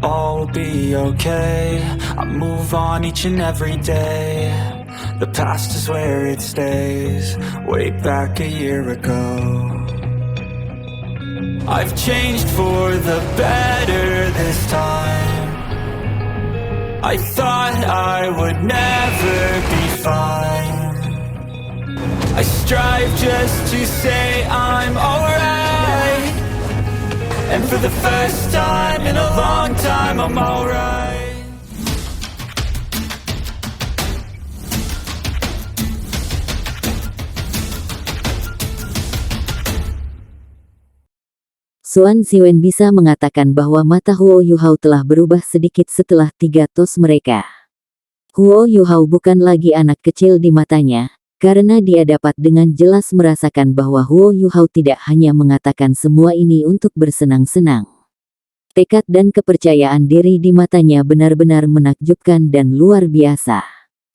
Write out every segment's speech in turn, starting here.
all will be okay. I move on each and every day. The past is where it stays. Way back a year ago, I've changed for the better this time. I thought I would never be fine. I strive just to say I'm alright, and for the first time in a long time I'm alright. Xuan Ziwen bisa mengatakan bahwa mata Huo Yuhao telah berubah sedikit setelah 3 tos mereka. Huo Yuhao bukan lagi anak kecil di matanya, karena dia dapat dengan jelas merasakan bahwa Huo Yuhao tidak hanya mengatakan semua ini untuk bersenang-senang. Tekad dan kepercayaan diri di matanya benar-benar menakjubkan dan luar biasa.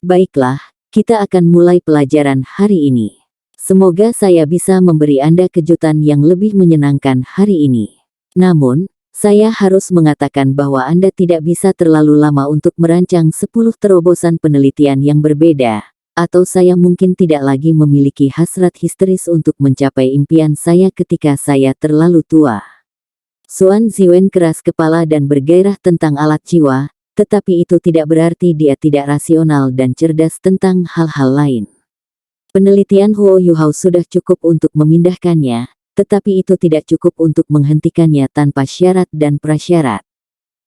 Baiklah, kita akan mulai pelajaran hari ini. Semoga saya bisa memberi Anda kejutan yang lebih menyenangkan hari ini. Namun, saya harus mengatakan bahwa Anda tidak bisa terlalu lama untuk merancang 10 terobosan penelitian yang berbeda, atau saya mungkin tidak lagi memiliki hasrat histeris untuk mencapai impian saya ketika saya terlalu tua. Xuan Ziwen keras kepala dan bergairah tentang alat jiwa, tetapi itu tidak berarti dia tidak rasional dan cerdas tentang hal-hal lain. Penelitian Huo Yuhao sudah cukup untuk memindahkannya, tetapi itu tidak cukup untuk menghentikannya tanpa syarat dan prasyarat.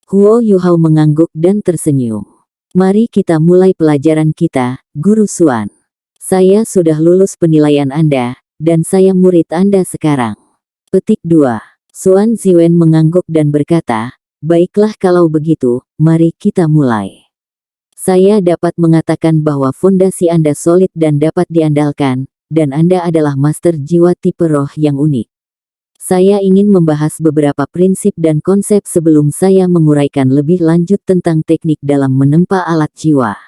Huo Yuhao mengangguk dan tersenyum. Mari kita mulai pelajaran kita, Guru Xuan. Saya sudah lulus penilaian Anda, dan saya murid Anda sekarang. Petik 2. Xuan Ziwen mengangguk dan berkata, baiklah kalau begitu, mari kita mulai. Saya dapat mengatakan bahwa fondasi Anda solid dan dapat diandalkan, dan Anda adalah master jiwa tipe roh yang unik. Saya ingin membahas beberapa prinsip dan konsep sebelum saya menguraikan lebih lanjut tentang teknik dalam menempa alat jiwa.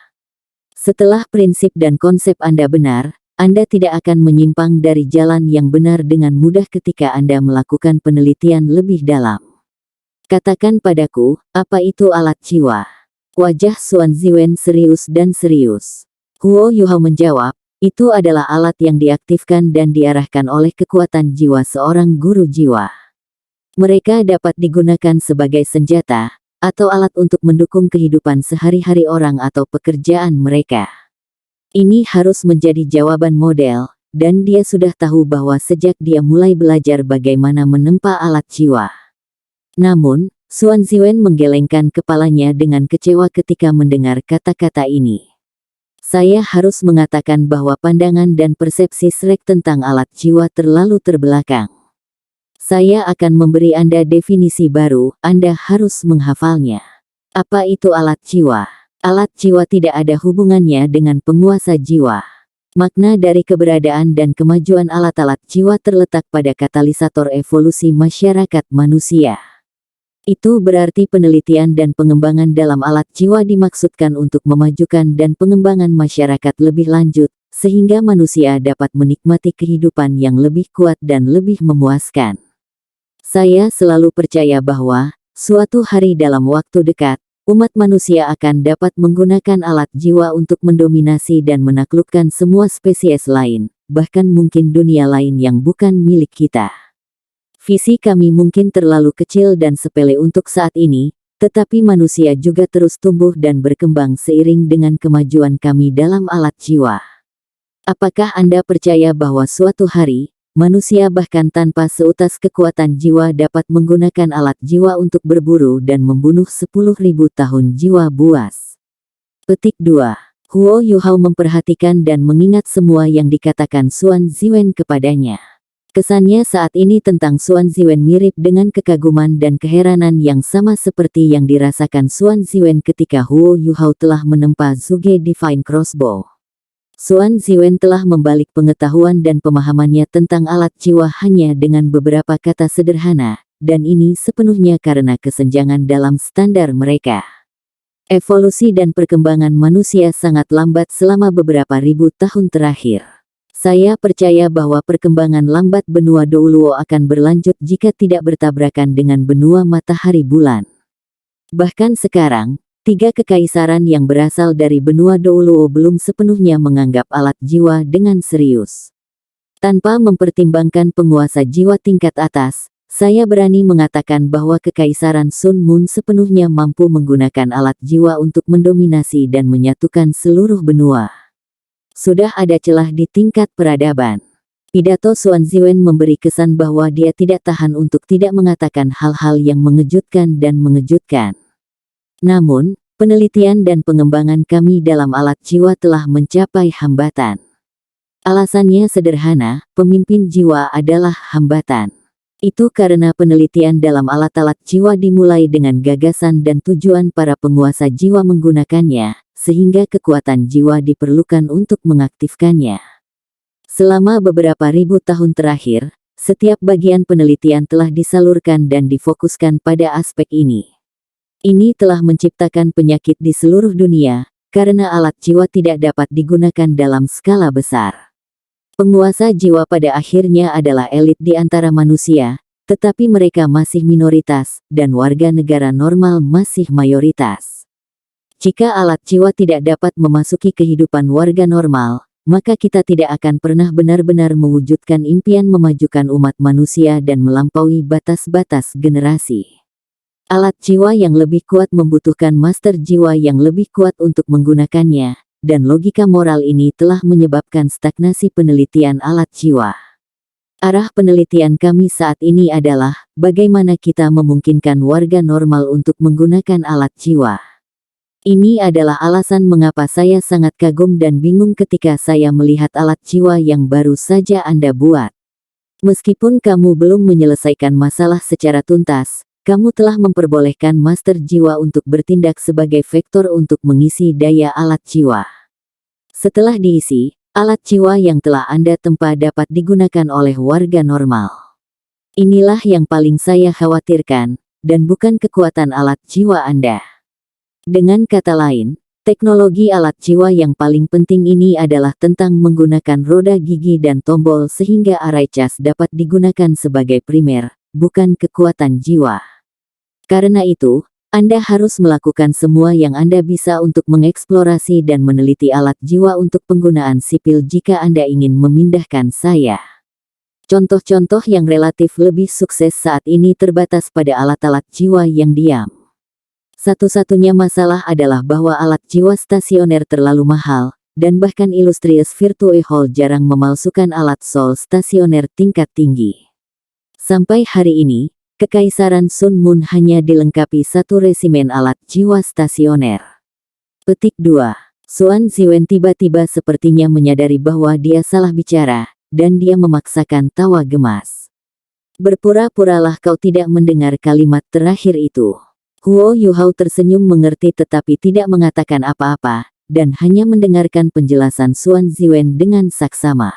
Setelah prinsip dan konsep Anda benar, Anda tidak akan menyimpang dari jalan yang benar dengan mudah ketika Anda melakukan penelitian lebih dalam. Katakan padaku, apa itu alat jiwa? Wajah Xuan Ziwen serius dan serius. Huo Yuhao menjawab, itu adalah alat yang diaktifkan dan diarahkan oleh kekuatan jiwa seorang guru jiwa. Mereka dapat digunakan sebagai senjata, atau alat untuk mendukung kehidupan sehari-hari orang atau pekerjaan mereka. Ini harus menjadi jawaban model, dan dia sudah tahu bahwa sejak dia mulai belajar bagaimana menempa alat jiwa. Namun, Xuan Ziwen menggelengkan kepalanya dengan kecewa ketika mendengar kata-kata ini. Saya harus mengatakan bahwa pandangan dan persepsi Shrek tentang alat jiwa terlalu terbelakang. Saya akan memberi Anda definisi baru, Anda harus menghafalnya. Apa itu alat jiwa? Alat jiwa tidak ada hubungannya dengan penguasa jiwa. Makna dari keberadaan dan kemajuan alat-alat jiwa terletak pada katalisator evolusi masyarakat manusia. Itu berarti penelitian dan pengembangan dalam alat jiwa dimaksudkan untuk memajukan dan pengembangan masyarakat lebih lanjut, sehingga manusia dapat menikmati kehidupan yang lebih kuat dan lebih memuaskan. Saya selalu percaya bahwa, suatu hari dalam waktu dekat, umat manusia akan dapat menggunakan alat jiwa untuk mendominasi dan menaklukkan semua spesies lain, bahkan mungkin dunia lain yang bukan milik kita. Visi kami mungkin terlalu kecil dan sepele untuk saat ini, tetapi manusia juga terus tumbuh dan berkembang seiring dengan kemajuan kami dalam alat jiwa. Apakah Anda percaya bahwa suatu hari, manusia bahkan tanpa seutas kekuatan jiwa dapat menggunakan alat jiwa untuk berburu dan membunuh 10.000 tahun jiwa buas? Petik 2. Huo Yuhao memperhatikan dan mengingat semua yang dikatakan Xuan Ziwen kepadanya. Kesannya saat ini tentang Xuan Ziwen mirip dengan kekaguman dan keheranan yang sama seperti yang dirasakan Xuan Ziwen ketika Huo Yuhao telah menempa Zhuge Divine Crossbow. Xuan Ziwen telah membalik pengetahuan dan pemahamannya tentang alat jiwa hanya dengan beberapa kata sederhana, dan ini sepenuhnya karena kesenjangan dalam standar mereka. Evolusi dan perkembangan manusia sangat lambat selama beberapa ribu tahun terakhir. Saya percaya bahwa perkembangan lambat benua Douluo akan berlanjut jika tidak bertabrakan dengan benua matahari bulan. Bahkan sekarang, 3 kekaisaran yang berasal dari benua Douluo belum sepenuhnya menganggap alat jiwa dengan serius. Tanpa mempertimbangkan penguasa jiwa tingkat atas, saya berani mengatakan bahwa Kekaisaran Sun Moon sepenuhnya mampu menggunakan alat jiwa untuk mendominasi dan menyatukan seluruh benua. Sudah ada celah di tingkat peradaban. Pidato Xuan Ziwen memberi kesan bahwa dia tidak tahan untuk tidak mengatakan hal-hal yang mengejutkan dan mengejutkan. Namun, penelitian dan pengembangan kami dalam alat jiwa telah mencapai hambatan. Alasannya sederhana, pemimpin jiwa adalah hambatan. Itu karena penelitian dalam alat-alat jiwa dimulai dengan gagasan dan tujuan para penguasa jiwa menggunakannya, sehingga kekuatan jiwa diperlukan untuk mengaktifkannya. Selama beberapa ribu tahun terakhir, setiap bagian penelitian telah disalurkan dan difokuskan pada aspek ini. Ini telah menciptakan penyakit di seluruh dunia, karena alat jiwa tidak dapat digunakan dalam skala besar. Penguasa jiwa pada akhirnya adalah elit di antara manusia, tetapi mereka masih minoritas, dan warga negara normal masih mayoritas. Jika alat jiwa tidak dapat memasuki kehidupan warga normal, maka kita tidak akan pernah benar-benar mewujudkan impian memajukan umat manusia dan melampaui batas-batas generasi. Alat jiwa yang lebih kuat membutuhkan master jiwa yang lebih kuat untuk menggunakannya, dan logika moral ini telah menyebabkan stagnasi penelitian alat jiwa. Arah penelitian kami saat ini adalah, bagaimana kita memungkinkan warga normal untuk menggunakan alat jiwa. Ini adalah alasan mengapa saya sangat kagum dan bingung ketika saya melihat alat jiwa yang baru saja Anda buat. Meskipun kamu belum menyelesaikan masalah secara tuntas, kamu telah memperbolehkan master jiwa untuk bertindak sebagai vektor untuk mengisi daya alat jiwa. Setelah diisi, alat jiwa yang telah Anda tempa dapat digunakan oleh warga normal. Inilah yang paling saya khawatirkan, dan bukan kekuatan alat jiwa Anda. Dengan kata lain, teknologi alat jiwa yang paling penting ini adalah tentang menggunakan roda gigi dan tombol sehingga array cas dapat digunakan sebagai primer, bukan kekuatan jiwa. Karena itu, Anda harus melakukan semua yang Anda bisa untuk mengeksplorasi dan meneliti alat jiwa untuk penggunaan sipil jika Anda ingin memindahkan saya. Contoh-contoh yang relatif lebih sukses saat ini terbatas pada alat-alat jiwa yang diam. Satu-satunya masalah adalah bahwa alat jiwa stasioner terlalu mahal, dan bahkan Illustrious Virtue Hall jarang memalsukan alat sol stasioner tingkat tinggi. Sampai hari ini, Kekaisaran Sun Moon hanya dilengkapi satu resimen alat jiwa stasioner. Petik 2. Xuan Ziwen tiba-tiba sepertinya menyadari bahwa dia salah bicara, dan dia memaksakan tawa gemas. Berpura-puralah kau tidak mendengar kalimat terakhir itu. Huo Yuhao tersenyum mengerti tetapi tidak mengatakan apa-apa, dan hanya mendengarkan penjelasan Xuan Ziwen dengan saksama.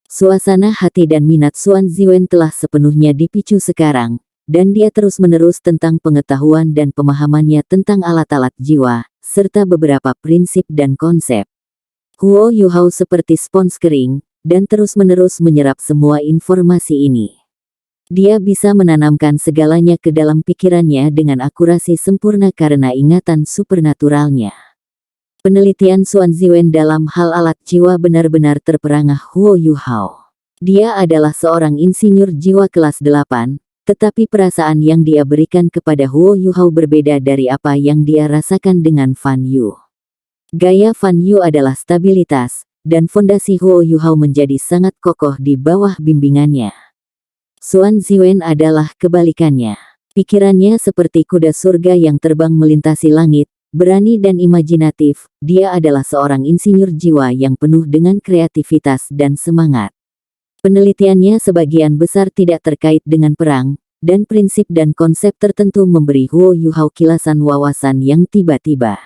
Suasana hati dan minat Xuan Ziwen telah sepenuhnya dipicu sekarang, dan dia terus-menerus tentang pengetahuan dan pemahamannya tentang alat-alat jiwa, serta beberapa prinsip dan konsep. Huo Yuhao seperti spons kering, dan terus-menerus menyerap semua informasi ini. Dia bisa menanamkan segalanya ke dalam pikirannya dengan akurasi sempurna karena ingatan supernaturalnya. Penelitian Xuan Ziwen dalam hal alat jiwa benar-benar terperangah Huo Yuhao. Dia adalah seorang insinyur jiwa kelas 8, tetapi perasaan yang dia berikan kepada Huo Yuhao berbeda dari apa yang dia rasakan dengan Fan Yu. Gaya Fan Yu adalah stabilitas, dan fondasi Huo Yuhao menjadi sangat kokoh di bawah bimbingannya. Xuan Ziwen adalah kebalikannya. Pikirannya seperti kuda surga yang terbang melintasi langit, berani dan imajinatif. Dia adalah seorang insinyur jiwa yang penuh dengan kreativitas dan semangat. Penelitiannya sebagian besar tidak terkait dengan perang, dan prinsip dan konsep tertentu memberi Huo Yuhao kilasan wawasan yang tiba-tiba.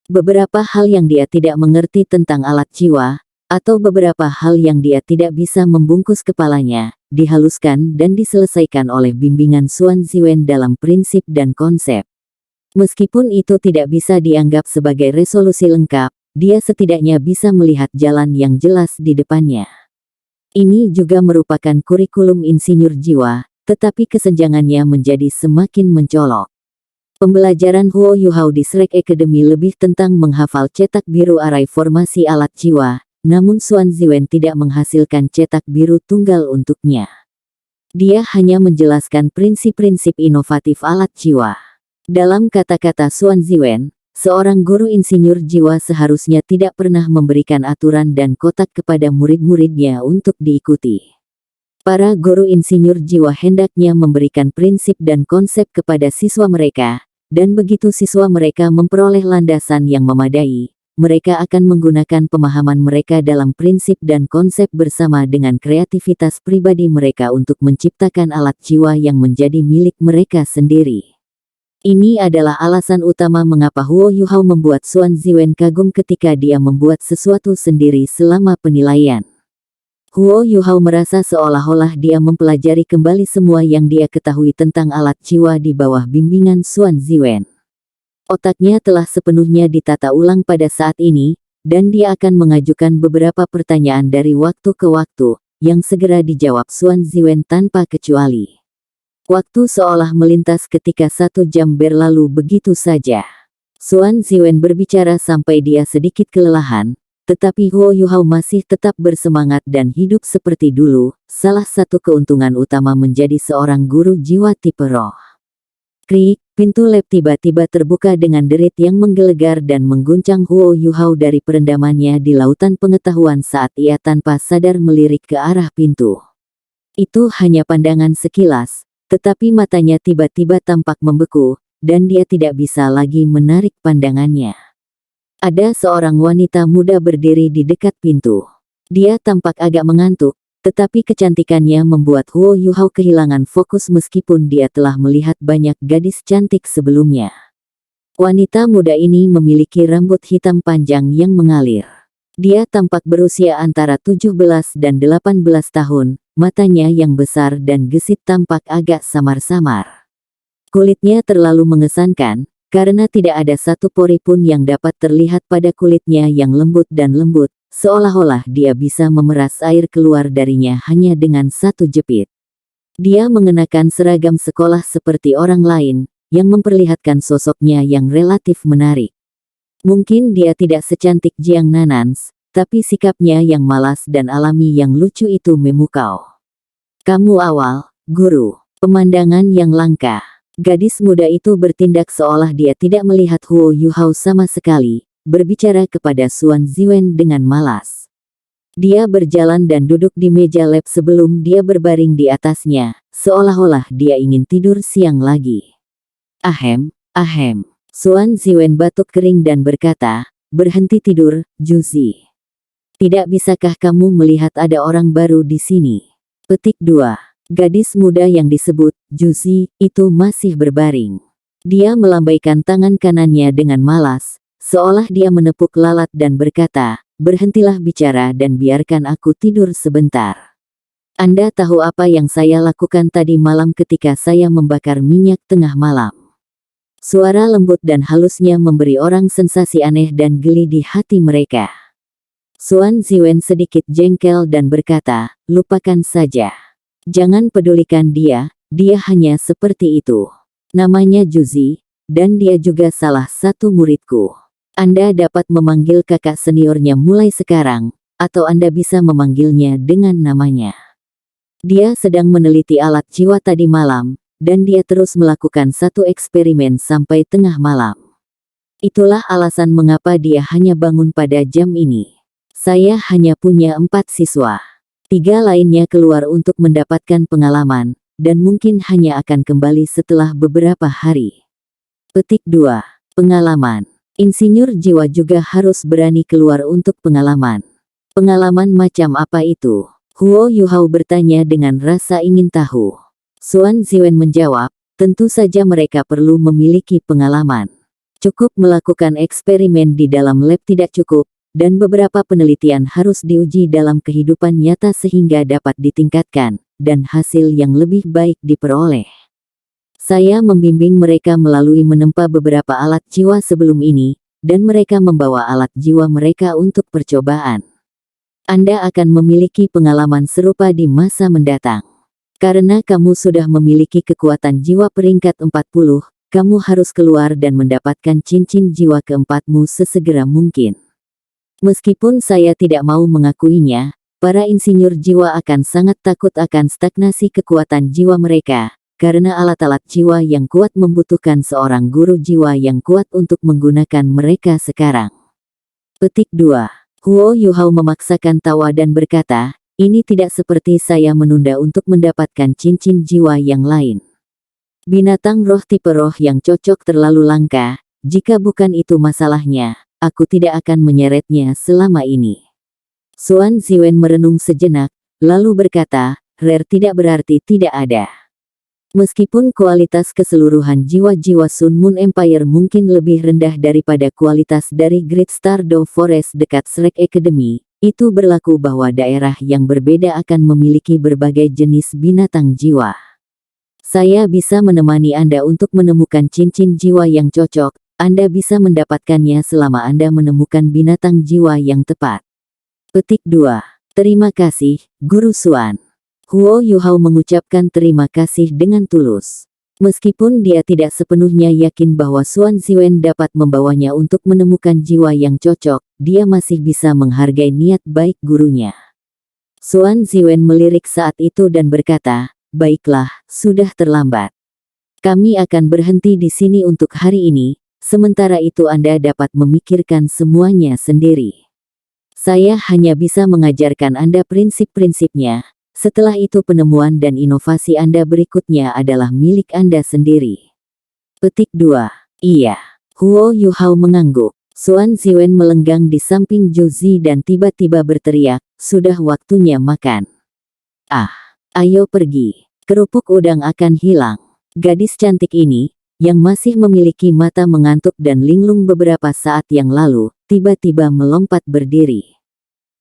Beberapa hal yang dia tidak mengerti tentang alat jiwa, atau beberapa hal yang dia tidak bisa membungkus kepalanya, dihaluskan dan diselesaikan oleh bimbingan Xuan Ziwen dalam prinsip dan konsep. Meskipun itu tidak bisa dianggap sebagai resolusi lengkap, dia setidaknya bisa melihat jalan yang jelas di depannya. Ini juga merupakan kurikulum insinyur jiwa, tetapi kesenjangannya menjadi semakin mencolok. Pembelajaran Huo Yuhao di Shrek Academy lebih tentang menghafal cetak biru arai formasi alat jiwa, namun Xuan Ziwen tidak menghasilkan cetak biru tunggal untuknya. Dia hanya menjelaskan prinsip-prinsip inovatif alat jiwa. Dalam kata-kata Xuan Ziwen, seorang guru insinyur jiwa seharusnya tidak pernah memberikan aturan dan kotak kepada murid-muridnya untuk diikuti. Para guru insinyur jiwa hendaknya memberikan prinsip dan konsep kepada siswa mereka, dan begitu siswa mereka memperoleh landasan yang memadai, mereka akan menggunakan pemahaman mereka dalam prinsip dan konsep bersama dengan kreativitas pribadi mereka untuk menciptakan alat jiwa yang menjadi milik mereka sendiri. Ini adalah alasan utama mengapa Huo Yuhao membuat Xuan Ziwen kagum ketika dia membuat sesuatu sendiri selama penilaian. Huo Yuhao merasa seolah-olah dia mempelajari kembali semua yang dia ketahui tentang alat jiwa di bawah bimbingan Xuan Ziwen. Otaknya telah sepenuhnya ditata ulang pada saat ini, dan dia akan mengajukan beberapa pertanyaan dari waktu ke waktu, yang segera dijawab Xuan Ziwen tanpa kecuali. Waktu seolah melintas ketika 1 jam berlalu begitu saja. Xuan Ziwen berbicara sampai dia sedikit kelelahan, tetapi Huo Yuhao masih tetap bersemangat dan hidup seperti dulu. Salah satu keuntungan utama menjadi seorang guru jiwa tipe roh. Krik, pintu lab tiba-tiba terbuka dengan derit yang menggelegar dan mengguncang Huo Yuhao dari perendamannya di lautan pengetahuan saat ia tanpa sadar melirik ke arah pintu. Itu hanya pandangan sekilas, tetapi matanya tiba-tiba tampak membeku, dan dia tidak bisa lagi menarik pandangannya. Ada seorang wanita muda berdiri di dekat pintu. Dia tampak agak mengantuk, tetapi kecantikannya membuat Huo Yuhao kehilangan fokus meskipun dia telah melihat banyak gadis cantik sebelumnya. Wanita muda ini memiliki rambut hitam panjang yang mengalir. Dia tampak berusia antara 17 dan 18 tahun, matanya yang besar dan gesit tampak agak samar-samar. Kulitnya terlalu mengesankan, karena tidak ada satu pori pun yang dapat terlihat pada kulitnya yang lembut dan lembut, seolah-olah dia bisa memeras air keluar darinya hanya dengan satu jepit. Dia mengenakan seragam sekolah seperti orang lain, yang memperlihatkan sosoknya yang relatif menarik. Mungkin dia tidak secantik Jiang Nanans, tapi sikapnya yang malas dan alami yang lucu itu memukau. Kamu awal, guru. Pemandangan yang langka. Gadis muda itu bertindak seolah dia tidak melihat Huo Yuhao sama sekali, berbicara kepada Xuan Ziwen dengan malas. Dia berjalan dan duduk di meja lab sebelum dia berbaring di atasnya, seolah-olah dia ingin tidur siang lagi. Ahem, ahem. Xuan Ziwen batuk kering dan berkata, berhenti tidur, Juzi. Tidak bisakah kamu melihat ada orang baru di sini? Petik 2. Gadis muda yang disebut Juzi itu masih berbaring. Dia melambaikan tangan kanannya dengan malas, seolah dia menepuk lalat dan berkata, berhentilah bicara dan biarkan aku tidur sebentar. Anda tahu apa yang saya lakukan tadi malam ketika saya membakar minyak tengah malam? Suara lembut dan halusnya memberi orang sensasi aneh dan geli di hati mereka. Xuan Ziwen sedikit jengkel dan berkata, lupakan saja. Jangan pedulikan dia hanya seperti itu. Namanya Juzi, dan dia juga salah satu muridku. Anda dapat memanggil kakak seniornya mulai sekarang, atau Anda bisa memanggilnya dengan namanya. Dia sedang meneliti alat jiwa tadi malam, dan dia terus melakukan satu eksperimen sampai tengah malam. Itulah alasan mengapa dia hanya bangun pada jam ini. Saya hanya punya 4 siswa. 3 lainnya keluar untuk mendapatkan pengalaman, dan mungkin hanya akan kembali setelah beberapa hari. Petik 2. Pengalaman. Insinyur jiwa juga harus berani keluar untuk pengalaman. Pengalaman macam apa itu? Huo Yuhao bertanya dengan rasa ingin tahu. Xuan Ziwen menjawab, tentu saja mereka perlu memiliki pengalaman. Cukup melakukan eksperimen di dalam lab tidak cukup, dan beberapa penelitian harus diuji dalam kehidupan nyata sehingga dapat ditingkatkan, dan hasil yang lebih baik diperoleh. Saya membimbing mereka melalui menempa beberapa alat jiwa sebelum ini, dan mereka membawa alat jiwa mereka untuk percobaan. Anda akan memiliki pengalaman serupa di masa mendatang. Karena kamu sudah memiliki kekuatan jiwa peringkat 40, kamu harus keluar dan mendapatkan cincin jiwa keempatmu sesegera mungkin. Meskipun saya tidak mau mengakuinya, para insinyur jiwa akan sangat takut akan stagnasi kekuatan jiwa mereka, karena alat-alat jiwa yang kuat membutuhkan seorang guru jiwa yang kuat untuk menggunakan mereka sekarang. Petik 2. Huo Yuhao memaksakan tawa dan berkata, ini tidak seperti saya menunda untuk mendapatkan cincin jiwa yang lain. Binatang roh tipe roh yang cocok terlalu langka, jika bukan itu masalahnya, aku tidak akan menyeretnya selama ini. Xuan Ziwen merenung sejenak, lalu berkata, rare tidak berarti tidak ada. Meskipun kualitas keseluruhan jiwa-jiwa Sun Moon Empire mungkin lebih rendah daripada kualitas dari Great Stardew Forest dekat Shrek Academy, itu berlaku bahwa daerah yang berbeda akan memiliki berbagai jenis binatang jiwa. Saya bisa menemani Anda untuk menemukan cincin jiwa yang cocok. Anda bisa mendapatkannya selama Anda menemukan binatang jiwa yang tepat. Petik 2. Terima kasih, Guru Xuan. Huo Yuhao mengucapkan terima kasih dengan tulus. Meskipun dia tidak sepenuhnya yakin bahwa Xuan Ziwen dapat membawanya untuk menemukan jiwa yang cocok, dia masih bisa menghargai niat baik gurunya. Xuan Ziwen melirik saat itu dan berkata, baiklah, sudah terlambat. Kami akan berhenti di sini untuk hari ini, sementara itu Anda dapat memikirkan semuanya sendiri. Saya hanya bisa mengajarkan Anda prinsip-prinsipnya, setelah itu penemuan dan inovasi Anda berikutnya adalah milik Anda sendiri. Petik 2. Iya. Huo Yuhao mengangguk. Xuan Ziwen melenggang di samping Juzi dan tiba-tiba berteriak, sudah waktunya makan. Ayo pergi, kerupuk udang akan hilang. Gadis cantik ini, yang masih memiliki mata mengantuk dan linglung beberapa saat yang lalu, tiba-tiba melompat berdiri.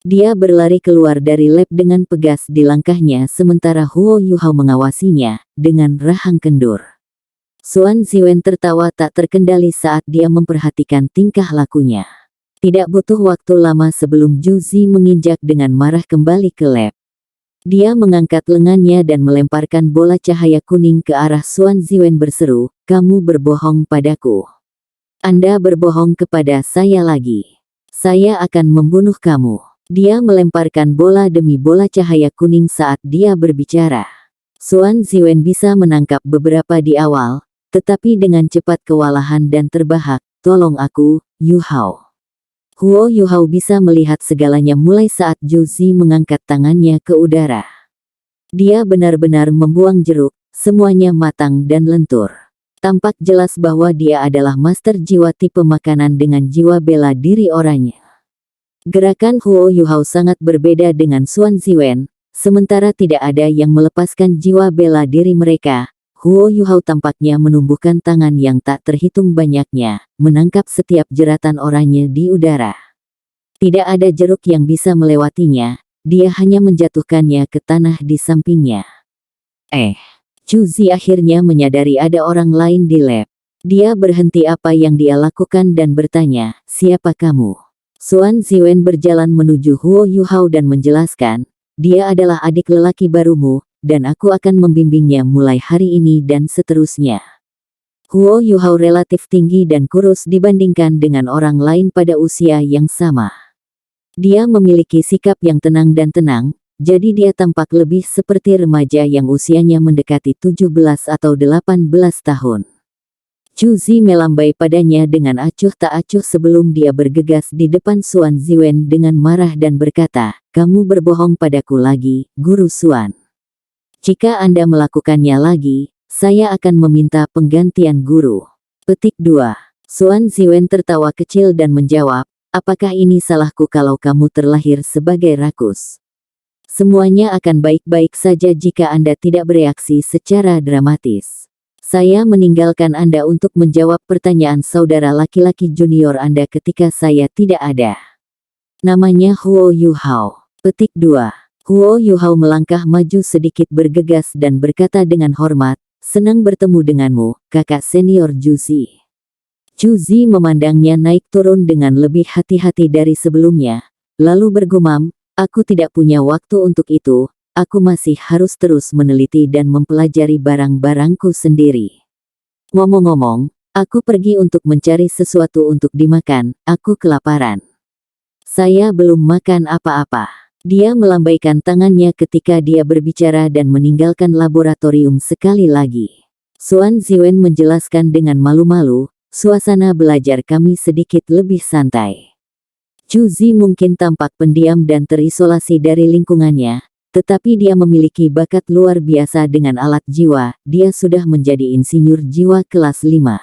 Dia berlari keluar dari lab dengan pegas di langkahnya sementara Huo Yuhao mengawasinya, dengan rahang kendur. Xuan Ziwen tertawa tak terkendali saat dia memperhatikan tingkah lakunya. Tidak butuh waktu lama sebelum Juzi menginjak dengan marah kembali ke lab. Dia mengangkat lengannya dan melemparkan bola cahaya kuning ke arah Xuan Ziwen berseru, kamu berbohong padaku. Anda berbohong kepada saya lagi. Saya akan membunuh kamu. Dia melemparkan bola demi bola cahaya kuning saat dia berbicara. Xuan Ziwen bisa menangkap beberapa di awal, tetapi dengan cepat kewalahan dan terbahak, tolong aku, Yuhao. Huo Yuhao bisa melihat segalanya mulai saat Juzi mengangkat tangannya ke udara. Dia benar-benar membuang jeruk, semuanya matang dan lentur. Tampak jelas bahwa dia adalah master jiwa tipe makanan dengan jiwa bela diri orangnya. Gerakan Huo Yuhao sangat berbeda dengan Xuan Ziwen, sementara tidak ada yang melepaskan jiwa bela diri mereka. Huo Yuhao tampaknya menumbuhkan tangan yang tak terhitung banyaknya, menangkap setiap jeratan orangnya di udara. Tidak ada jeruk yang bisa melewatinya, dia hanya menjatuhkannya ke tanah di sampingnya. Juzi akhirnya menyadari ada orang lain di lab. Dia berhenti apa yang dia lakukan dan bertanya, siapa kamu? Xuan Ziwen berjalan menuju Huo Yuhao dan menjelaskan, dia adalah adik lelaki barumu, dan aku akan membimbingnya mulai hari ini dan seterusnya. Huo Yuhao relatif tinggi dan kurus dibandingkan dengan orang lain pada usia yang sama. Dia memiliki sikap yang tenang dan tenang, jadi dia tampak lebih seperti remaja yang usianya mendekati 17 atau 18 tahun. Juzi melambai padanya dengan acuh tak acuh sebelum dia bergegas di depan Xuan Ziwen dengan marah dan berkata, kamu berbohong padaku lagi, Guru Xuan. Jika Anda melakukannya lagi, saya akan meminta penggantian guru. Petik 2. Xuan Ziwen tertawa kecil dan menjawab, apakah ini salahku kalau kamu terlahir sebagai rakus? Semuanya akan baik-baik saja jika Anda tidak bereaksi secara dramatis. Saya meninggalkan Anda untuk menjawab pertanyaan saudara laki-laki junior Anda ketika saya tidak ada. Namanya Huo Yuhao. Petik 2. Huo Yuhao melangkah maju sedikit bergegas dan berkata dengan hormat, senang bertemu denganmu, kakak senior Juzi. Juzi memandangnya naik turun dengan lebih hati-hati dari sebelumnya, lalu bergumam, aku tidak punya waktu untuk itu, aku masih harus terus meneliti dan mempelajari barang-barangku sendiri. Ngomong-ngomong, aku pergi untuk mencari sesuatu untuk dimakan, aku kelaparan. Saya belum makan apa-apa. Dia melambaikan tangannya ketika dia berbicara dan meninggalkan laboratorium sekali lagi. Xuan Ziwen menjelaskan dengan malu-malu, suasana belajar kami sedikit lebih santai. Zhu Zi mungkin tampak pendiam dan terisolasi dari lingkungannya, tetapi dia memiliki bakat luar biasa dengan alat jiwa, dia sudah menjadi insinyur jiwa kelas 5.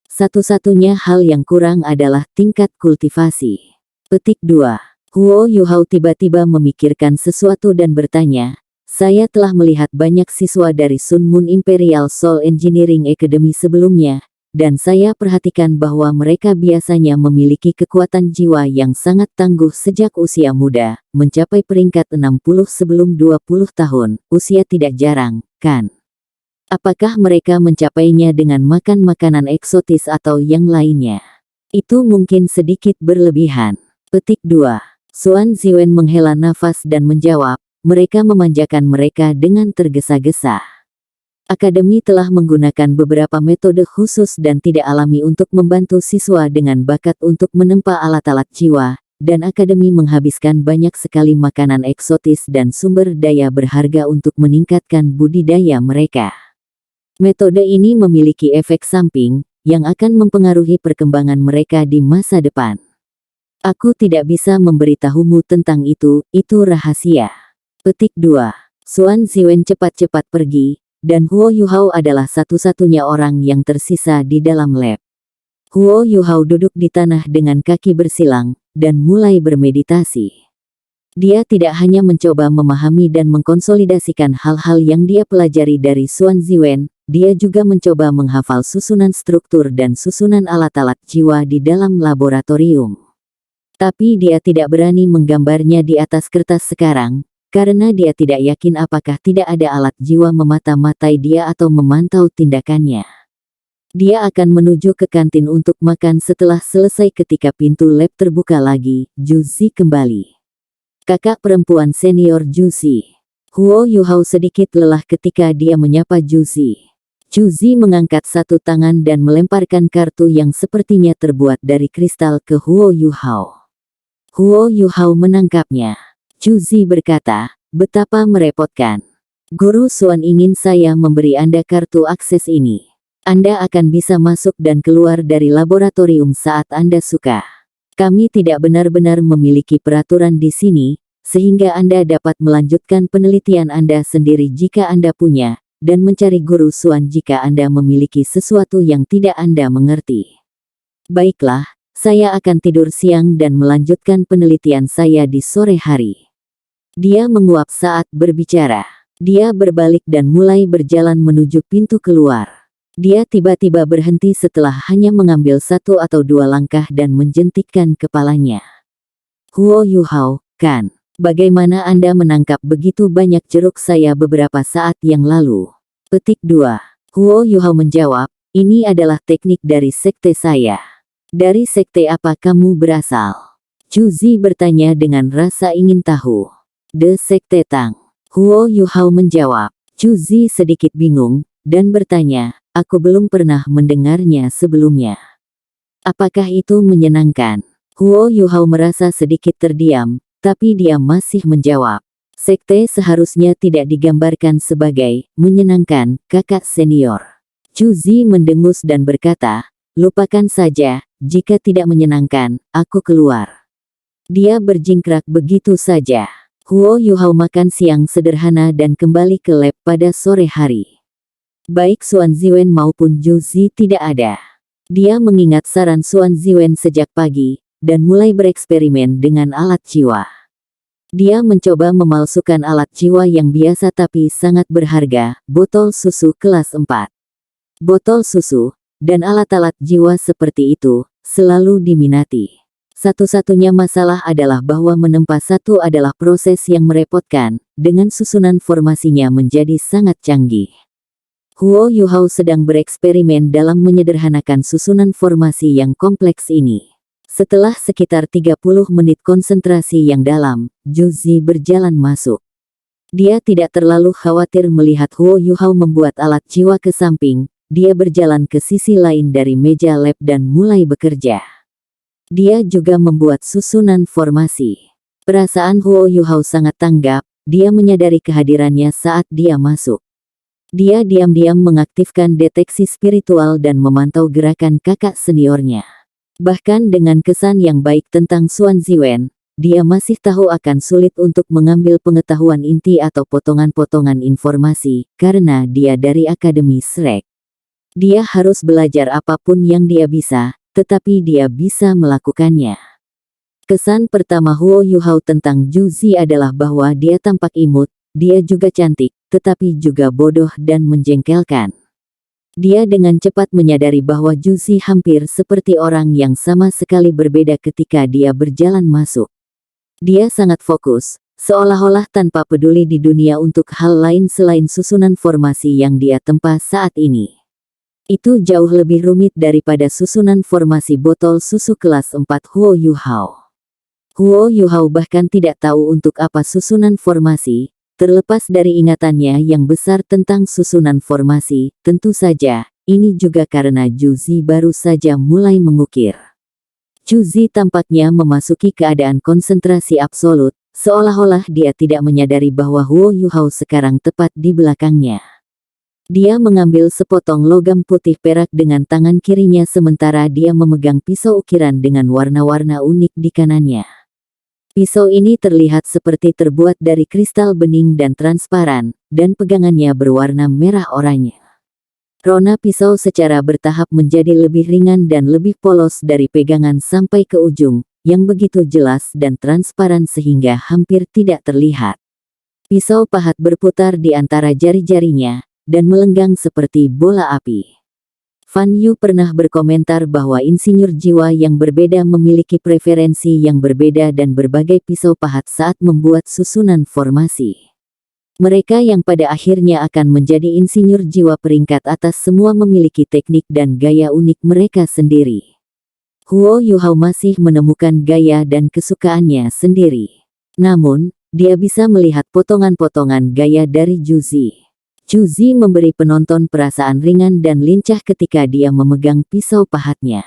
Satu-satunya hal yang kurang adalah tingkat kultivasi. Petik 2. Huo Yuhao tiba-tiba memikirkan sesuatu dan bertanya, saya telah melihat banyak siswa dari Sun Moon Imperial Soul Engineering Academy sebelumnya, dan saya perhatikan bahwa mereka biasanya memiliki kekuatan jiwa yang sangat tangguh sejak usia muda, mencapai peringkat 60 sebelum 20 tahun, usia tidak jarang, kan? Apakah mereka mencapainya dengan makan makanan eksotis atau yang lainnya? Itu mungkin sedikit berlebihan. Petik 2. Xuan Ziwen menghela nafas dan menjawab, mereka memanjakan mereka dengan tergesa-gesa. Akademi telah menggunakan beberapa metode khusus dan tidak alami untuk membantu siswa dengan bakat untuk menempa alat-alat jiwa, dan akademi menghabiskan banyak sekali makanan eksotis dan sumber daya berharga untuk meningkatkan budidaya mereka. Metode ini memiliki efek samping, yang akan mempengaruhi perkembangan mereka di masa depan. Aku tidak bisa memberitahumu tentang itu rahasia. Petik 2. Xuan Ziwen cepat-cepat pergi, dan Huo Yuhao adalah satu-satunya orang yang tersisa di dalam lab. Huo Yuhao duduk di tanah dengan kaki bersilang, dan mulai bermeditasi. Dia tidak hanya mencoba memahami dan mengkonsolidasikan hal-hal yang dia pelajari dari Xuan Ziwen, dia juga mencoba menghafal susunan struktur dan susunan alat-alat jiwa di dalam laboratorium. Tapi dia tidak berani menggambarnya di atas kertas sekarang, karena dia tidak yakin apakah tidak ada alat jiwa memata-matai dia atau memantau tindakannya. Dia akan menuju ke kantin untuk makan setelah selesai ketika pintu lab terbuka lagi, Zhu Zi kembali. Kakak perempuan senior Zhu Zi. Huo Yuhao sedikit lelah ketika dia menyapa Zhu Zi. Zhu Zi mengangkat satu tangan dan melemparkan kartu yang sepertinya terbuat dari kristal ke Huo Yuhao. Huo Yuhao menangkapnya. Zhu Zi berkata, betapa merepotkan. Guru Xuan ingin saya memberi Anda kartu akses ini. Anda akan bisa masuk dan keluar dari laboratorium saat Anda suka. Kami tidak benar-benar memiliki peraturan di sini, sehingga Anda dapat melanjutkan penelitian Anda sendiri jika Anda punya, dan mencari guru Xuan jika Anda memiliki sesuatu yang tidak Anda mengerti. Baiklah, saya akan tidur siang dan melanjutkan penelitian saya di sore hari. Dia menguap saat berbicara. Dia berbalik dan mulai berjalan menuju pintu keluar. Dia tiba-tiba berhenti setelah hanya mengambil satu atau dua langkah dan menjentikkan kepalanya. Huo Yuhao, kan? Bagaimana Anda menangkap begitu banyak jeruk saya beberapa saat yang lalu? Petik 2. Huo Yuhao menjawab, ini adalah teknik dari sekte saya. Dari sekte apa kamu berasal? Zhu Zi bertanya dengan rasa ingin tahu. The Sekte Tang. Huo Yuhao menjawab. Zhu Zi sedikit bingung, dan bertanya, aku belum pernah mendengarnya sebelumnya. Apakah itu menyenangkan? Huo Yuhao merasa sedikit terdiam, tapi dia masih menjawab. Sekte seharusnya tidak digambarkan sebagai menyenangkan, kakak senior. Zhu Zi mendengus dan berkata, lupakan saja, jika tidak menyenangkan, aku keluar. Dia berjingkrak begitu saja. Huo Yuhao makan siang sederhana dan kembali ke lab pada sore hari. Baik Xuan Ziwen maupun Zhu Zi tidak ada. Dia mengingat saran Xuan Ziwen sejak pagi, dan mulai bereksperimen dengan alat jiwa. Dia mencoba memalsukan alat jiwa yang biasa tapi sangat berharga, botol susu kelas 4. Botol susu, dan alat-alat jiwa seperti itu, selalu diminati. Satu-satunya masalah adalah bahwa menempa satu adalah proses yang merepotkan, dengan susunan formasinya menjadi sangat canggih. Huo Yuhao sedang bereksperimen dalam menyederhanakan susunan formasi yang kompleks ini. Setelah sekitar 30 menit konsentrasi yang dalam, Zhu Zi berjalan masuk. Dia tidak terlalu khawatir melihat Huo Yuhao membuat alat jiwa ke samping, dia berjalan ke sisi lain dari meja lab dan mulai bekerja. Dia juga membuat susunan formasi. Perasaan Huo Yuhao sangat tanggap, dia menyadari kehadirannya saat dia masuk. Dia diam-diam mengaktifkan deteksi spiritual dan memantau gerakan kakak seniornya. Bahkan dengan kesan yang baik tentang Xuan Ziwen, dia masih tahu akan sulit untuk mengambil pengetahuan inti atau potongan-potongan informasi, karena dia dari Akademi Shrek. Dia harus belajar apapun yang dia bisa, tetapi dia bisa melakukannya. Kesan pertama Huo Yuhao tentang Zhu Zi adalah bahwa dia tampak imut, dia juga cantik, tetapi juga bodoh dan menjengkelkan. Dia dengan cepat menyadari bahwa Zhu Zi hampir seperti orang yang sama sekali berbeda ketika dia berjalan masuk. Dia sangat fokus, seolah-olah tanpa peduli di dunia untuk hal lain selain susunan formasi yang dia tempa saat ini. Itu jauh lebih rumit daripada susunan formasi botol susu kelas 4 Huo Yuhao. Huo Yuhao bahkan tidak tahu untuk apa susunan formasi, terlepas dari ingatannya yang besar tentang susunan formasi. Tentu saja, ini juga karena Zhu Zi baru saja mulai mengukir. Zhu Zi tampaknya memasuki keadaan konsentrasi absolut, seolah-olah dia tidak menyadari bahwa Huo Yuhao sekarang tepat di belakangnya. Dia mengambil sepotong logam putih perak dengan tangan kirinya sementara dia memegang pisau ukiran dengan warna-warna unik di kanannya. Pisau ini terlihat seperti terbuat dari kristal bening dan transparan, dan pegangannya berwarna merah oranye. Rona pisau secara bertahap menjadi lebih ringan dan lebih polos dari pegangan sampai ke ujung, yang begitu jelas dan transparan sehingga hampir tidak terlihat. Pisau pahat berputar di antara jari-jarinya, dan melenggang seperti bola api. Fan Yu pernah berkomentar bahwa insinyur jiwa yang berbeda memiliki preferensi yang berbeda dan berbagai pisau pahat saat membuat susunan formasi. Mereka yang pada akhirnya akan menjadi insinyur jiwa peringkat atas semua memiliki teknik dan gaya unik mereka sendiri. Huo Yuhao masih menemukan gaya dan kesukaannya sendiri. Namun, dia bisa melihat potongan-potongan gaya dari Zhu Zi. Zhu Zi memberi penonton perasaan ringan dan lincah ketika dia memegang pisau pahatnya.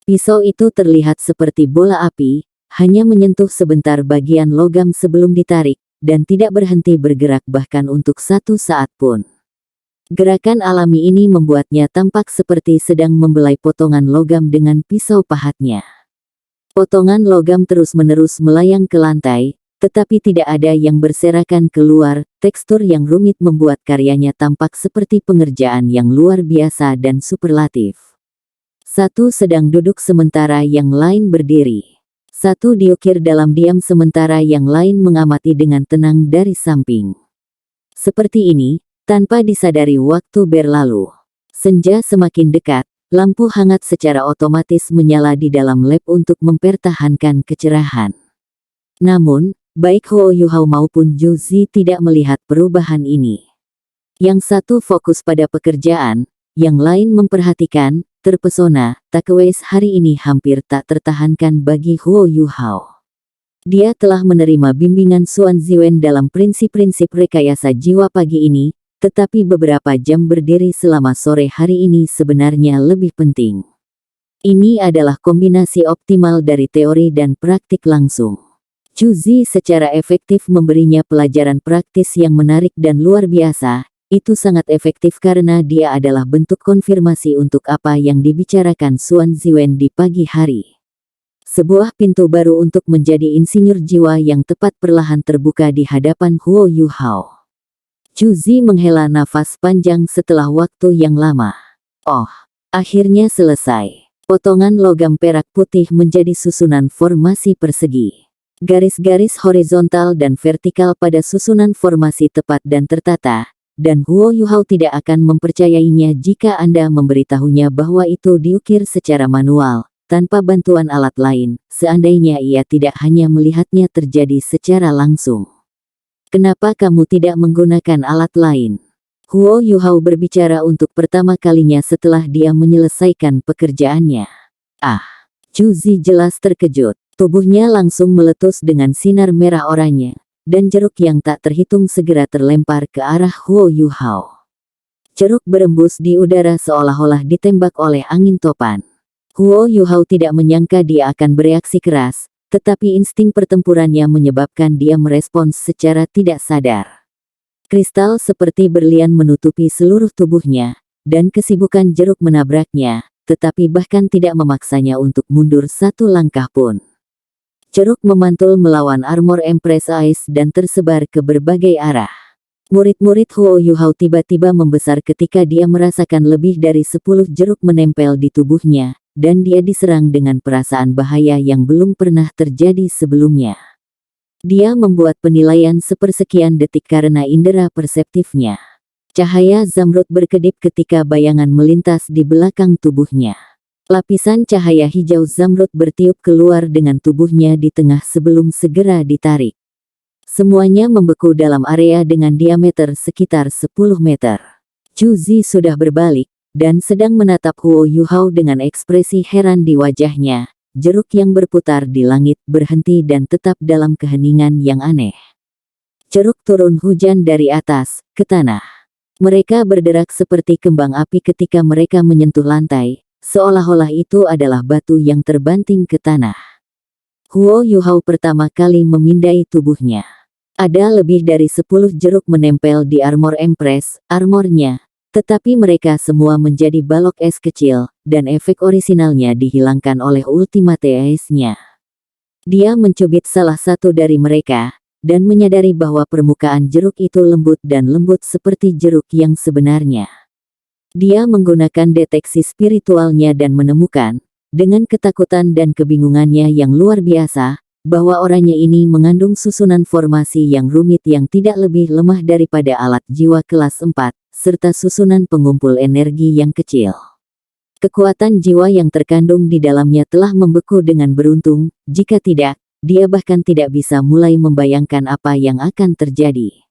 Pisau itu terlihat seperti bola api, hanya menyentuh sebentar bagian logam sebelum ditarik, dan tidak berhenti bergerak bahkan untuk satu saat pun. Gerakan alami ini membuatnya tampak seperti sedang membelai potongan logam dengan pisau pahatnya. Potongan logam terus-menerus melayang ke lantai, tetapi tidak ada yang berserakan keluar. Tekstur yang rumit membuat karyanya tampak seperti pengerjaan yang luar biasa dan superlatif. Satu sedang duduk sementara yang lain berdiri. Satu diukir dalam diam sementara yang lain mengamati dengan tenang dari samping. Seperti ini, tanpa disadari waktu berlalu. Senja semakin dekat, lampu hangat secara otomatis menyala di dalam lab untuk mempertahankan kecerahan. Namun, baik Huo Yuhao maupun Zhu Zi tidak melihat perubahan ini. Yang satu fokus pada pekerjaan, yang lain memperhatikan, terpesona. Takeways hari ini hampir tak tertahankan bagi Huo Yuhao. Dia telah menerima bimbingan Xuan Ziwen dalam prinsip-prinsip rekayasa jiwa pagi ini, tetapi beberapa jam berdiri selama sore hari ini sebenarnya lebih penting. Ini adalah kombinasi optimal dari teori dan praktik langsung. Zhu Zi secara efektif memberinya pelajaran praktis yang menarik dan luar biasa. Itu sangat efektif karena dia adalah bentuk konfirmasi untuk apa yang dibicarakan Xuan Ziwen di pagi hari. Sebuah pintu baru untuk menjadi insinyur jiwa yang tepat perlahan terbuka di hadapan Huo Yuhao. Zhu Zi menghela nafas panjang setelah waktu yang lama. Oh, akhirnya selesai. Potongan logam perak putih menjadi susunan formasi persegi. Garis-garis horizontal dan vertikal pada susunan formasi tepat dan tertata, dan Huo Yuhao tidak akan mempercayainya jika Anda memberitahunya bahwa itu diukir secara manual, tanpa bantuan alat lain, seandainya ia tidak hanya melihatnya terjadi secara langsung. Kenapa kamu tidak menggunakan alat lain? Huo Yuhao berbicara untuk pertama kalinya setelah dia menyelesaikan pekerjaannya. Zhu Zi jelas terkejut. Tubuhnya langsung meletus dengan sinar merah oranye, dan jeruk yang tak terhitung segera terlempar ke arah Huo Yuhao. Ceruk berembus di udara seolah-olah ditembak oleh angin topan. Huo Yuhao tidak menyangka dia akan bereaksi keras, tetapi insting pertempurannya menyebabkan dia merespons secara tidak sadar. Kristal seperti berlian menutupi seluruh tubuhnya, dan kesibukan jeruk menabraknya, tetapi bahkan tidak memaksanya untuk mundur satu langkah pun. Ceruk memantul melawan armor Empress Ice dan tersebar ke berbagai arah. Murid-murid Huo Yuhao tiba-tiba membesar ketika dia merasakan lebih dari 10 jeruk menempel di tubuhnya, dan dia diserang dengan perasaan bahaya yang belum pernah terjadi sebelumnya. Dia membuat penilaian sepersekian detik karena indera perseptifnya. Cahaya zamrud berkedip ketika bayangan melintas di belakang tubuhnya. Lapisan cahaya hijau zamrud bertiup keluar dengan tubuhnya di tengah sebelum segera ditarik. Semuanya membeku dalam area dengan diameter sekitar 10 meter. Chu Zi sudah berbalik, dan sedang menatap Huo Yuhao dengan ekspresi heran di wajahnya. Jeruk yang berputar di langit berhenti dan tetap dalam keheningan yang aneh. Ceruk turun hujan dari atas, ke tanah. Mereka berderak seperti kembang api ketika mereka menyentuh lantai, seolah-olah itu adalah batu yang terbanting ke tanah. Huo Yuhao pertama kali memindai tubuhnya. Ada lebih dari 10 jeruk menempel di armor Empress, armornya, tetapi mereka semua menjadi balok es kecil, dan efek orisinalnya dihilangkan oleh Ultimate Ice-nya. Dia mencubit salah satu dari mereka, dan menyadari bahwa permukaan jeruk itu lembut dan lembut seperti jeruk yang sebenarnya. Dia menggunakan deteksi spiritualnya dan menemukan, dengan ketakutan dan kebingungannya yang luar biasa, bahwa orangnya ini mengandung susunan formasi yang rumit yang tidak lebih lemah daripada alat jiwa kelas 4, serta susunan pengumpul energi yang kecil. Kekuatan jiwa yang terkandung di dalamnya telah membeku dengan beruntung, jika tidak, dia bahkan tidak bisa mulai membayangkan apa yang akan terjadi.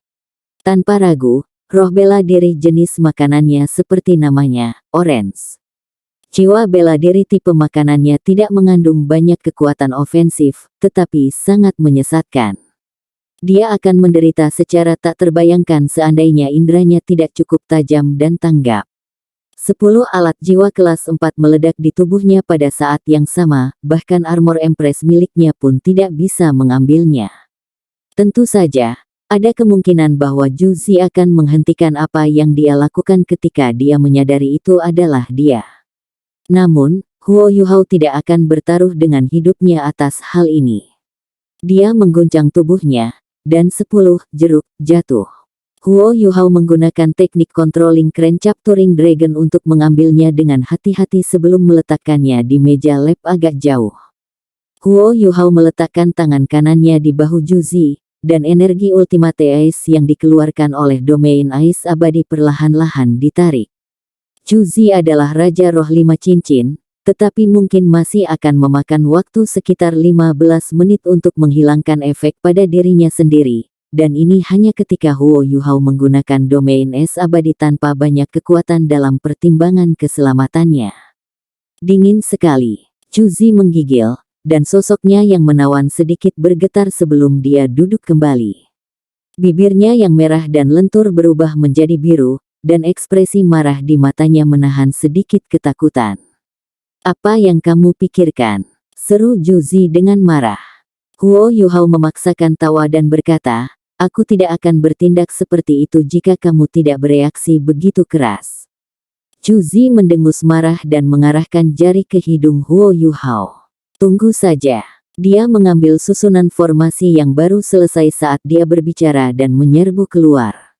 Tanpa ragu, roh bela diri jenis makanannya seperti namanya, orange. Jiwa bela diri tipe makanannya tidak mengandung banyak kekuatan ofensif, tetapi sangat menyesatkan. Dia akan menderita secara tak terbayangkan seandainya indranya tidak cukup tajam dan tanggap. 10 alat jiwa kelas 4 meledak di tubuhnya pada saat yang sama, bahkan armor Empress miliknya pun tidak bisa mengambilnya. Tentu saja, ada kemungkinan bahwa Ju Zi akan menghentikan apa yang dia lakukan ketika dia menyadari itu adalah dia. Namun, Huo Yuhao tidak akan bertaruh dengan hidupnya atas hal ini. Dia mengguncang tubuhnya, dan 10 jeruk jatuh. Huo Yuhao menggunakan teknik controlling crane capturing dragon untuk mengambilnya dengan hati-hati sebelum meletakkannya di meja lab agak jauh. Huo Yuhao meletakkan tangan kanannya di bahu Ju Zi, dan energi Ultimate Ice yang dikeluarkan oleh domain Ice abadi perlahan-lahan ditarik. Chu Zi adalah Raja Roh 5 Cincin, tetapi mungkin masih akan memakan waktu sekitar 15 menit untuk menghilangkan efek pada dirinya sendiri, dan ini hanya ketika Huo Yuhao menggunakan domain es abadi tanpa banyak kekuatan dalam pertimbangan keselamatannya. Dingin sekali. Chu Zi menggigil, dan sosoknya yang menawan sedikit bergetar sebelum dia duduk kembali. Bibirnya yang merah dan lentur berubah menjadi biru, dan ekspresi marah di matanya menahan sedikit ketakutan. "Apa yang kamu pikirkan?" seru Ju Zi dengan marah. Huo Yuhao memaksakan tawa dan berkata, "Aku tidak akan bertindak seperti itu jika kamu tidak bereaksi begitu keras." Ju Zi mendengus marah dan mengarahkan jari ke hidung Huo Yuhao. "Tunggu saja." Dia mengambil susunan formasi yang baru selesai saat dia berbicara dan menyerbu keluar.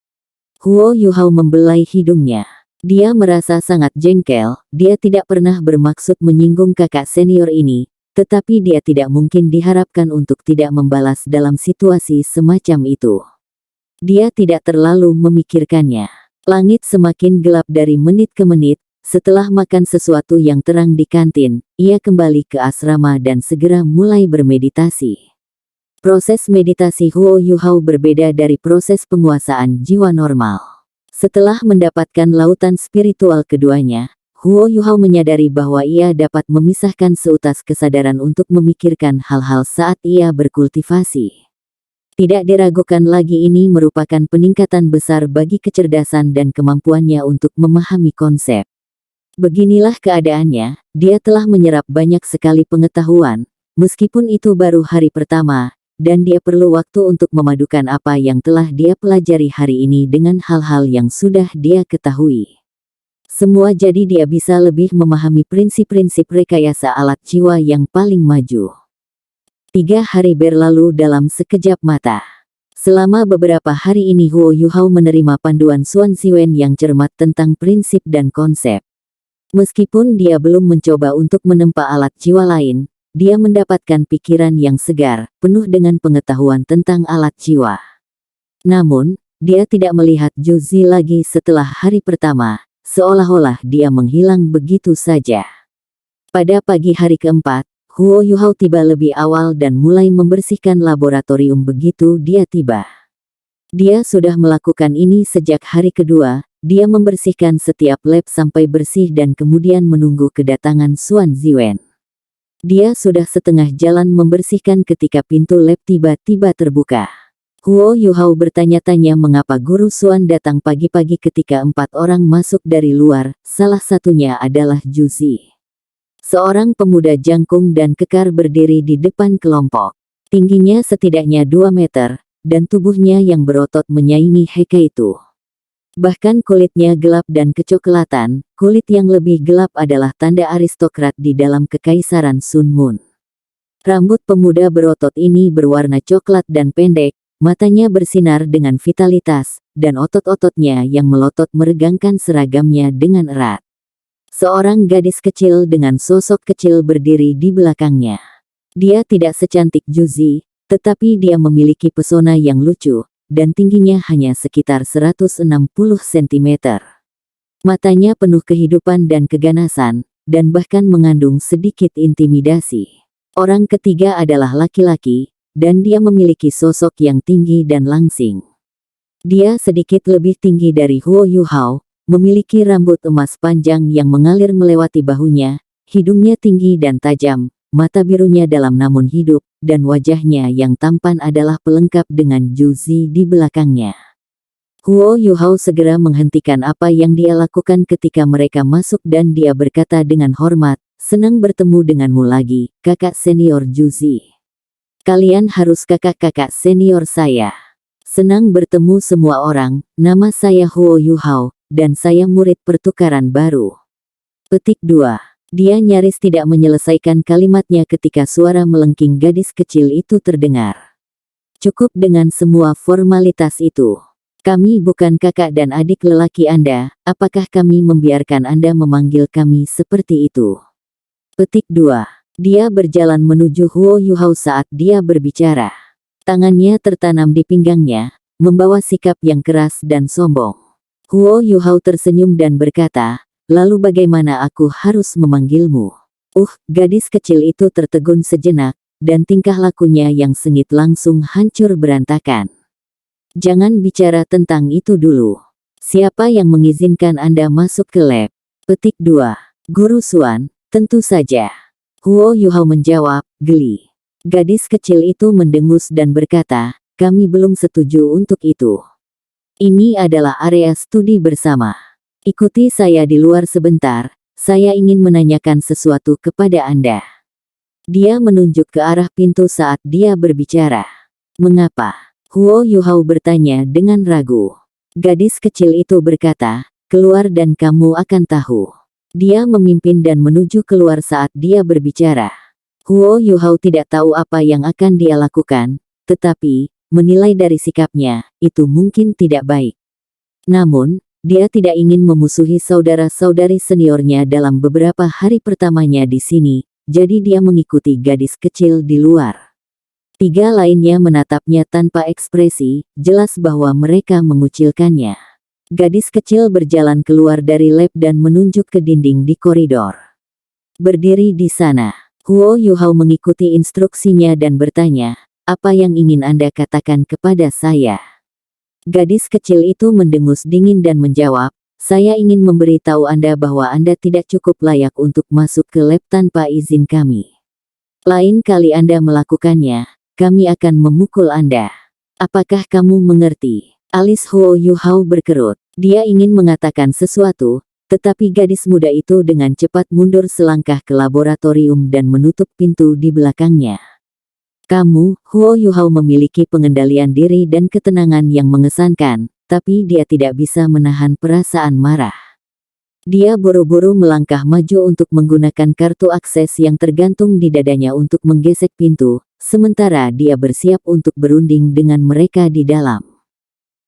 Huo Yuhao membelai hidungnya. Dia merasa sangat jengkel, dia tidak pernah bermaksud menyinggung kakak senior ini, tetapi dia tidak mungkin diharapkan untuk tidak membalas dalam situasi semacam itu. Dia tidak terlalu memikirkannya. Langit semakin gelap dari menit ke menit, setelah makan sesuatu yang terang di kantin, ia kembali ke asrama dan segera mulai bermeditasi. Proses meditasi Huo Yuhao berbeda dari proses penguasaan jiwa normal. Setelah mendapatkan lautan spiritual keduanya, Huo Yuhao menyadari bahwa ia dapat memisahkan seutas kesadaran untuk memikirkan hal-hal saat ia berkultivasi. Tidak diragukan lagi, ini merupakan peningkatan besar bagi kecerdasan dan kemampuannya untuk memahami konsep. Beginilah keadaannya, dia telah menyerap banyak sekali pengetahuan, meskipun itu baru hari pertama, dan dia perlu waktu untuk memadukan apa yang telah dia pelajari hari ini dengan hal-hal yang sudah dia ketahui. Semua jadi dia bisa lebih memahami prinsip-prinsip rekayasa alat jiwa yang paling maju. 3 hari berlalu dalam sekejap mata. Selama beberapa hari ini Huo Yuhao menerima panduan Xuan Ziwen yang cermat tentang prinsip dan konsep. Meskipun dia belum mencoba untuk menempa alat jiwa lain, dia mendapatkan pikiran yang segar, penuh dengan pengetahuan tentang alat jiwa. Namun, dia tidak melihat Juzi lagi setelah hari pertama, seolah-olah dia menghilang begitu saja. Pada pagi hari keempat, Huo Yuhao tiba lebih awal dan mulai membersihkan laboratorium begitu dia tiba. Dia sudah melakukan ini sejak hari kedua, dia membersihkan setiap lab sampai bersih dan kemudian menunggu kedatangan Xuan Ziwen. Dia sudah setengah jalan membersihkan ketika pintu lab tiba-tiba terbuka. Huo Yuhao bertanya-tanya mengapa guru Xuan datang pagi-pagi ketika 4 orang masuk dari luar, salah satunya adalah Juzi. Seorang pemuda jangkung dan kekar berdiri di depan kelompok. Tingginya setidaknya 2 meter, dan tubuhnya yang berotot menyaingi Heke itu. Bahkan kulitnya gelap dan kecoklatan, kulit yang lebih gelap adalah tanda aristokrat di dalam kekaisaran Sun Moon. Rambut pemuda berotot ini berwarna coklat dan pendek, matanya bersinar dengan vitalitas, dan otot-ototnya yang melotot meregangkan seragamnya dengan erat. Seorang gadis kecil dengan sosok kecil berdiri di belakangnya. Dia tidak secantik Juzi, tetapi dia memiliki pesona yang lucu, dan tingginya hanya sekitar 160 cm. Matanya penuh kehidupan dan keganasan, dan bahkan mengandung sedikit intimidasi. Orang ketiga adalah laki-laki, dan dia memiliki sosok yang tinggi dan langsing. Dia sedikit lebih tinggi dari Huo Yuhao, memiliki rambut emas panjang yang mengalir melewati bahunya, hidungnya tinggi dan tajam, mata birunya dalam namun hidup, dan wajahnya yang tampan adalah pelengkap dengan Juzi di belakangnya. Huo Yuhao segera menghentikan apa yang dia lakukan ketika mereka masuk dan dia berkata dengan hormat, "Senang bertemu denganmu lagi, kakak senior Juzi. Kalian harus kakak-kakak senior saya. Senang bertemu semua orang, nama saya Huo Yuhao, dan saya murid pertukaran baru." Petik 2. Dia nyaris tidak menyelesaikan kalimatnya ketika suara melengking gadis kecil itu terdengar. "Cukup dengan semua formalitas itu. Kami bukan kakak dan adik lelaki Anda, apakah kami membiarkan Anda memanggil kami seperti itu?" Petik 2. Dia berjalan menuju Huo Yuhao saat dia berbicara. Tangannya tertanam di pinggangnya, membawa sikap yang keras dan sombong. Huo Yuhao tersenyum dan berkata, "Lalu bagaimana aku harus memanggilmu?" Gadis kecil itu tertegun sejenak, dan tingkah lakunya yang sengit langsung hancur berantakan. "Jangan bicara tentang itu dulu. Siapa yang mengizinkan Anda masuk ke lab?" Petik 2. Guru Xuan, tentu saja. Huo Yuhao menjawab, geli. Gadis kecil itu mendengus dan berkata, "Kami belum setuju untuk itu. Ini adalah area studi bersama. Ikuti saya di luar sebentar, saya ingin menanyakan sesuatu kepada Anda." Dia menunjuk ke arah pintu saat dia berbicara. "Mengapa?" Huo Yuhao bertanya dengan ragu. Gadis kecil itu berkata, "Keluar dan kamu akan tahu." Dia memimpin dan menuju keluar saat dia berbicara. Huo Yuhao tidak tahu apa yang akan dia lakukan, tetapi, menilai dari sikapnya, itu mungkin tidak baik. Namun, dia tidak ingin memusuhi saudara-saudari seniornya dalam beberapa hari pertamanya di sini, jadi dia mengikuti gadis kecil di luar. 3 lainnya menatapnya tanpa ekspresi, jelas bahwa mereka mengucilkannya. Gadis kecil berjalan keluar dari lab dan menunjuk ke dinding di koridor. "Berdiri di sana." Huo Yuhao mengikuti instruksinya dan bertanya, "Apa yang ingin Anda katakan kepada saya?" Gadis kecil itu mendengus dingin dan menjawab, "Saya ingin memberitahu Anda bahwa Anda tidak cukup layak untuk masuk ke lab tanpa izin kami. Lain kali Anda melakukannya, kami akan memukul Anda." Apakah kamu mengerti? Alis Huo Yuhao berkerut. Dia ingin mengatakan sesuatu, tetapi gadis muda itu dengan cepat mundur selangkah ke laboratorium dan menutup pintu di belakangnya. Kamu, Huo Yuhao memiliki pengendalian diri dan ketenangan yang mengesankan, tapi dia tidak bisa menahan perasaan marah. Dia buru-buru melangkah maju untuk menggunakan kartu akses yang tergantung di dadanya untuk menggesek pintu, sementara dia bersiap untuk berunding dengan mereka di dalam.